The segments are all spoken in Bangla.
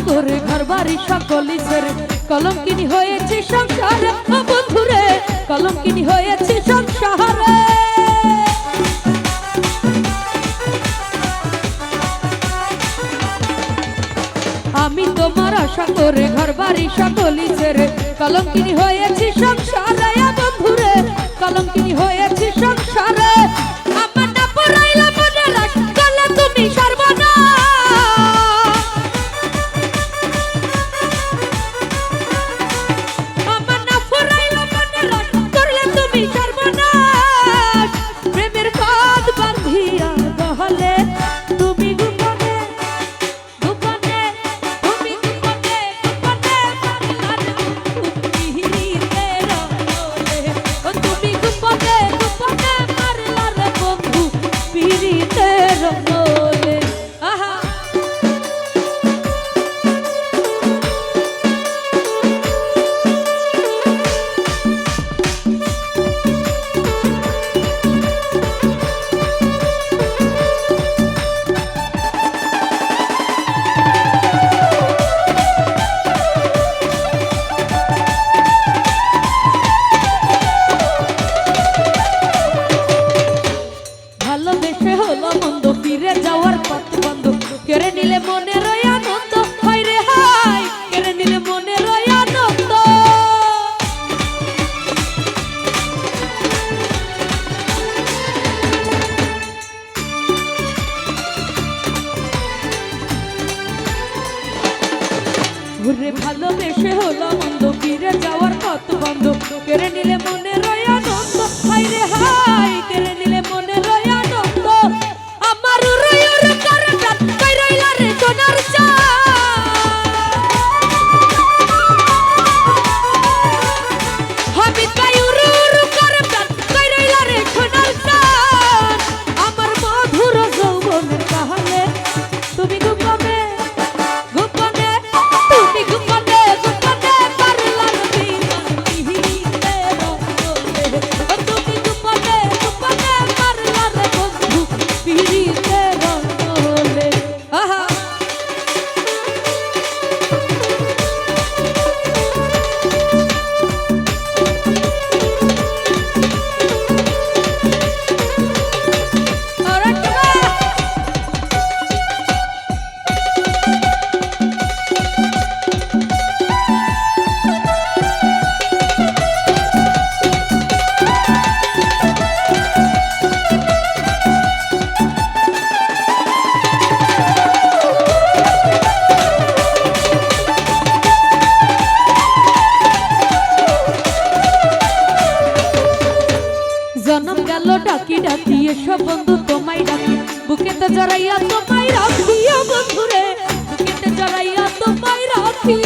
করে ঘর বাড়ি সকলি ছেড়ে কলঙ্কিনী হয়েছে সংসারে ও বন্ধুরে কলঙ্কিনী হয়েছে সংসারে আমি তোমার আশা করে ঘর বাড়ি সকলি ছেড়ে কলঙ্কিনী হয়েছে সংসারে ও বন্ধুরে কলঙ্কিনী হয়েছে সংসারে আমার না পড়াইলা মনে রাখ গলা তুমি সর্বনা কেড়ে নিলে মনের আনন্দ হায় রে হায় কেড়ে নিলে মনের আনন্দ ঘুরে ভালোবেসে হলো মন্দ ফিরে যাওয়ার পথ বন্ধ কেড়ে নিলে মনের আনন্দ হায় রে হায় কেড়ে নিলে মনের আনন্দ আমার জনম গেল ডাকি ডাকি এসব বন্ধু তোমায় ডাকি বুকেতে জড়াইয়া তোমায় রাখি ও বন্ধুরে বুকেতে জড়াইয়া তোমায় রাখি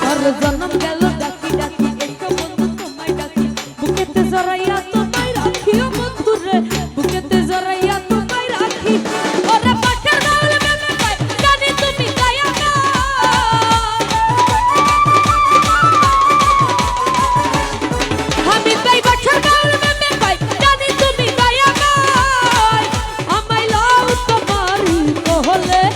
আর জনম গেল ডাকি ডাকি এসব বন্ধু তোমায় ডাকি বুকেতে জড়াইয়া তোমায় রাখি ও বন্ধুরে বুকেতে জড়াইয়া হলে